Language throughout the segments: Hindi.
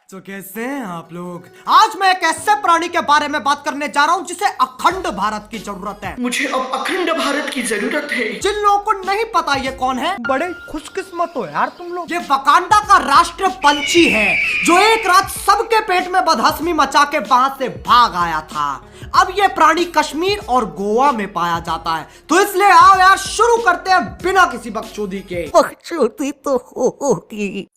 तो कैसे हैं आप लोग? आज मैं एक ऐसे प्राणी के बारे में बात करने जा रहा हूँ जिसे अखंड भारत की जरूरत है। मुझे अब अखंड भारत की जरूरत है। जिन लोगों को नहीं पता ये कौन है, बड़े खुशकिस्मत हो यार तुम लोग। ये वकांडा का राष्ट्र पंछी है जो एक रात सबके पेट में बदहजमी मचा के वहां से भाग आया था। अब ये प्राणी कश्मीर और गोवा में पाया जाता है, तो इसलिए आओ यार शुरू करते हैं बिना किसी बकचोदी के। बकचोदी तो होगी।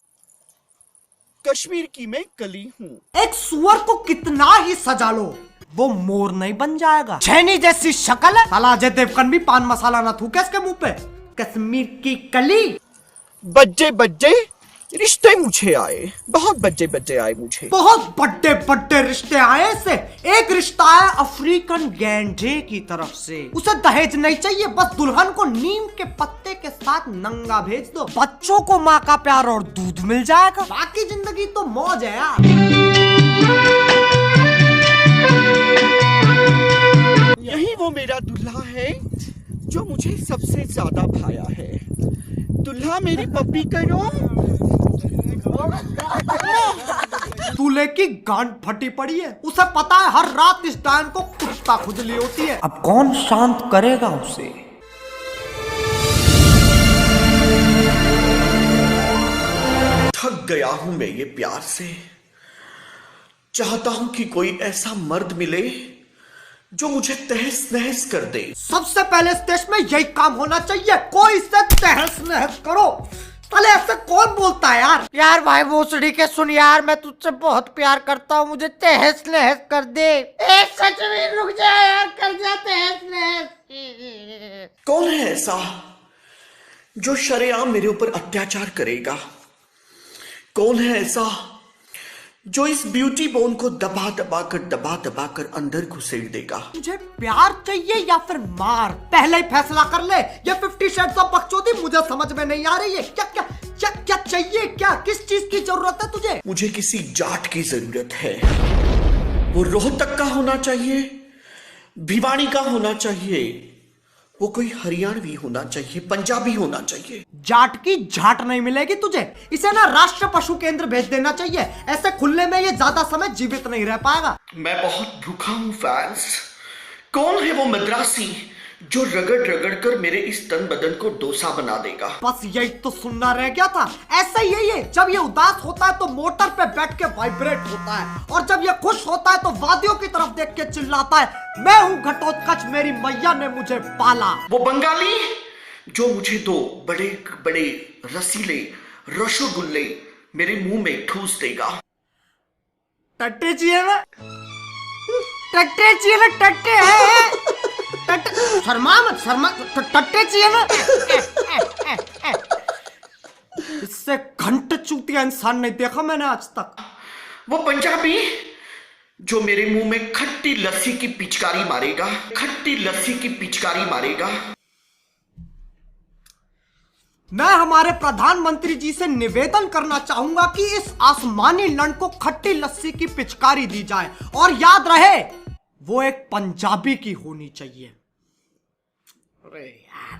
कश्मीर की मैं कली हूँ। एक सुअर को कितना ही सजा लो, वो मोर नहीं बन जाएगा। छैनी जैसी शक्ल है, साला अजय देवगन भी पान मसाला ना थूके इसके मुंह पे। कश्मीर की कली। बज्जे बज्जे रिश्ते मुझे आए, बहुत बज्जे बज्जे आए मुझे। बहुत बड़े बड़े रिश्ते आए से। एक रिश्ता आया अफ्रीकन गैंडे की तरफ से। उसे दहेज नहीं चाहिए, बस दुल्हन को नीम के पत्ते के साथ नंगा भेज दो। बच्चों को माँ का प्यार और दूध मिल जाएगा, बाकी जिंदगी तो मौज है यार। यही वो मेरा दूल्हा है जो मुझे सबसे ज्यादा भाया है। दूल्हा मेरी पप्पी करो। दूल्हे की गांड फटी पड़ी है, उसे पता है हर रात इस डायन को कुत्ता खुजली होती है। अब कौन शांत करेगा उसे? थक गया हूं मैं ये प्यार से। चाहता हूं कि कोई ऐसा मर्द मिले जो मुझे तहस नहस कर दे। सबसे पहले इस देश में यही काम होना चाहिए, कोई से तहस नहस करो। साले ऐसे कौन बोलता है यार? यार भाई भोसड़ी के सुन यार, मैं तुझसे बहुत प्यार करता हूँ, मुझे तहस नहस कर दे। सच में रुक जा यार, कर जा तहस नहस। कौन है ऐसा जो शरेआम मेरे ऊपर अत्याचार करेगा? कौन है ऐसा जो इस ब्यूटी बोन को दबा दबा कर अंदर घुसेड़ देगा? मुझे प्यार चाहिए या फिर मार? पहले ही फैसला कर ले। ये 50 शेड्स ऑफ बकचोदी मुझे समझ में नहीं आ रही है। क्या क्या क्या क्या चाहिए? क्या किस चीज की जरूरत है तुझे? मुझे किसी जाट की जरूरत है। वो रोहतक का होना चाहिए, भिवानी का होना चाहिए, वो कोई हरियाणवी होना चाहिए, पंजाबी होना चाहिए। जाट की झाट नहीं मिलेगी तुझे। इसे ना राष्ट्र पशु केंद्र भेज देना चाहिए, ऐसे खुले में ये ज्यादा समय जीवित नहीं रह पाएगा। मैं बहुत भूखा हूँ फैंस। कौन है वो मद्रासी जो रगड़ रगड़ कर मेरे इस तन बदन को डोसा बना देगा? बस यही तो सुनना रह गया था। ऐसा ही है ये, जब ये उदास होता है तो मोटर पे बैठ के वाइब्रेट होता है, और जब ये खुश होता है तो वादियों की तरफ देख के चिल्लाता है, मैं हूँ घटोत्कच, मेरी मैया ने मुझे पाला। वो बंगाली जो मुझे दो बड़े बड़े रसीले रसगुल्ले मेरे मुंह में ठूस देगा। टट्टे चाहिए ना, टट्टे चाहिए ना, टट्टे है। शर्मा मत, शर्मा। टट्टे चाहिए ना। इससे घंट चूतिया इंसान नहीं देखा मैंने आज तक। वो पंजाबी जो मेरे मुंह में खट्टी लस्सी की पिचकारी मारेगा, खट्टी लस्सी की पिचकारी मारेगा। मैं हमारे प्रधानमंत्री जी से निवेदन करना चाहूंगा कि इस आसमानी लंड को खट्टी लस्सी की पिचकारी दी जाए, और याद रहे वो एक पंजाबी की होनी चाहिए। अरे यार,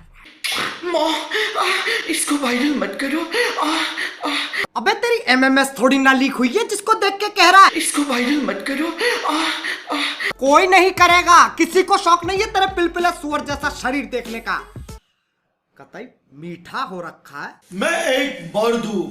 इसको वायरल मत करो। अबे तेरी एमएमएस थोड़ी ना लीक हुई है जिसको देख के कह रहा है। इसको वायरल मत करो। कोई नहीं करेगा, किसी को शौक नहीं है तेरे पिलपिले सुअर जैसा शरीर देखने का। कतई मीठा हो रखा है। मैं एक मर्द हूं,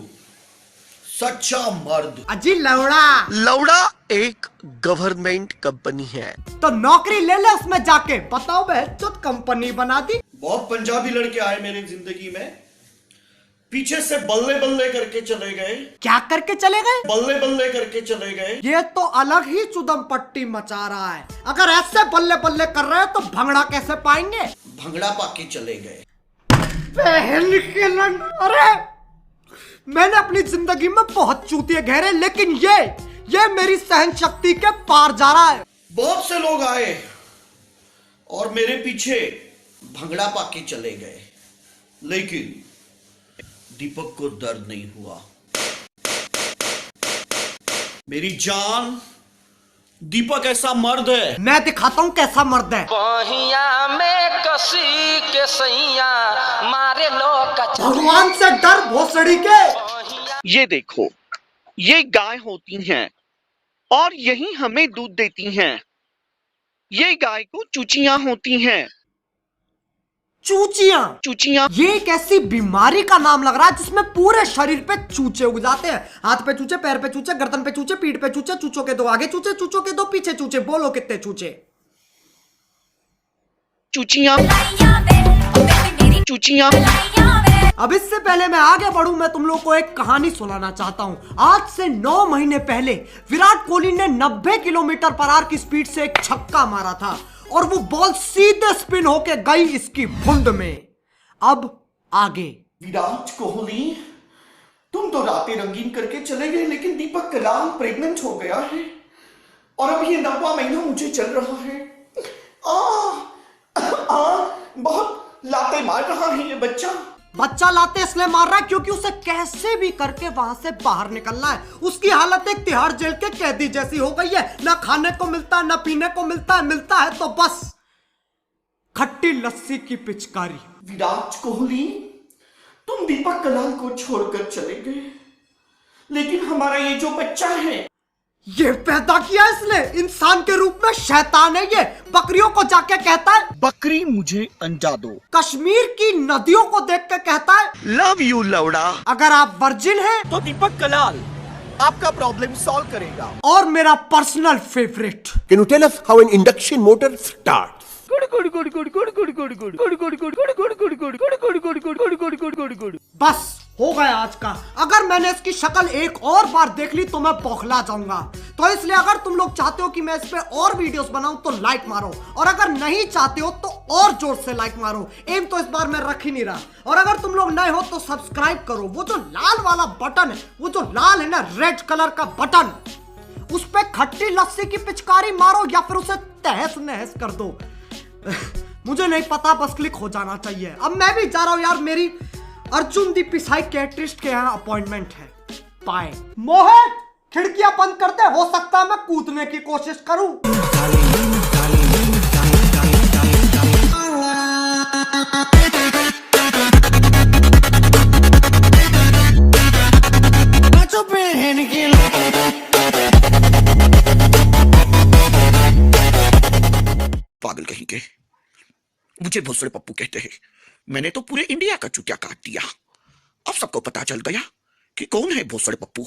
सच्चा मर्द। अजी लौड़ा। लौड़ा एक गवर्नमेंट कंपनी है, तो नौकरी ले ले उसमें जाके। बताओ बेचोद कंपनी बना दी। बहुत पंजाबी लड़के आए मेरी जिंदगी में, पीछे से बल्ले बल्ले करके चले गए। क्या करके चले गए? बल्ले बल्ले करके चले गए। ये तो अलग ही चुदम पट्टी मचा रहा है। अगर ऐसे बल्ले बल्ले कर रहे हैं तो भंगड़ा कैसे पाएंगे? भंगड़ा पाके चले गए। बहन के लंग। अरे मैंने अपनी जिंदगी में बहुत चूतिए घेरे, लेकिन ये मेरी सहन शक्ति के पार जा रहा है। बहुत से लोग आए और मेरे पीछे भंगड़ा पाके चले गए, लेकिन दीपक को दर्द नहीं हुआ। मेरी जान, दीपक ऐसा मर्द है। मैं दिखाता हूँ कैसा मर्द है। बहिया में कसी के सैया मारे लो भगवान से डर भोसड़ी के। ये देखो, ये गाय होती हैं और यही हमें दूध देती हैं। ये गाय को चूचियां होती हैं। चूचियां। चूचियां ये एक ऐसी बीमारी का नाम लग रहा है जिसमें पूरे शरीर पे चूचे उग जाते हैं। हाथ पे चूचे, पैर पे चूचे, गर्दन पे चूचे, पीठ पे चूचे, चूचों के दो आगे चूचे, चूचों के दो पीछे चूचे। बोलो कितने चूचे? चूचियां चूचियां। अब इससे पहले मैं आगे बढ़ूं, मैं तुम लोग को एक कहानी सुनाना चाहता हूं। आज से 9 महीने पहले विराट कोहली ने 90 किलोमीटर पर आवर की स्पीड से एक छक्का मारा था और वो बॉल सीधे स्पिन होके गई इसकी भुंड में। अब आगे। विराट कोहली, तुम तो रातें रंगीन करके चले गए, लेकिन दीपक कलाल प्रेग्नेंट हो गया है और अब ये 9वां महीना मुझे चल रहा है। बहुत लाते मार रहा है ये बच्चा लाते इसलिए मार रहा है क्योंकि उसे कैसे भी करके वहां से बाहर निकलना है। उसकी हालत एक तिहाड़ जेल के कैदी जैसी हो गई है। ना खाने को मिलता है, ना पीने को मिलता है तो बस खट्टी लस्सी की पिचकारी। विराट कोहली, तुम दीपक कलाल को छोड़कर चले गए, लेकिन हमारा ये जो बच्चा है, ये पैदा किया इसने इंसान के रूप में। शैतान है ये। बकरियों को जाके कहता है बकरी मुझे अंडा दो। कश्मीर की नदियों को देख के कहता है लव यू लौड़ा। अगर आप वर्जिन हैं तो दीपक कलाल आपका प्रॉब्लम सॉल्व करेगा। और मेरा personal favourite, Can you tell us how an induction motor starts? बस हो गया आज का। अगर मैंने इसकी शक्ल एक और बार देख ली तो मैं बौखला जाऊंगा। तो इसलिए अगर तुम लोग चाहते हो कि मैं इस पे और वीडियोस बनाऊं तो लाइक मारो, और अगर नहीं चाहते हो तो और जोर से लाइक मारो। एम तो इस बार मैं रख ही नहीं रहा। और अगर तुम लोग नए हो तो सब्सक्राइब करो। वो जो लाल वाला बटन है, वो जो लाल है ना, रेड कलर का बटन, उस पे खट्टी लस्सी की पिचकारी मारो या फिर उसे तहस नहस कर दो। मुझे नहीं पता, बस क्लिक हो जाना चाहिए। अब मैं भी जा रहा हूं यार, मेरी अर्जुन दी साइकियाट्रिस्ट के यहाँ अपॉइंटमेंट है। बाय। मोहित, खिड़कियां बंद करते, हो सकता है मैं कूदने की कोशिश करूं। पागल कहीं के, मुझे भोसड़े पप्पू कहते हैं। मैंने तो पूरे इंडिया का चुटिया काट दिया। अब सबको पता चल गया कि कौन है भोसड़े पप्पू।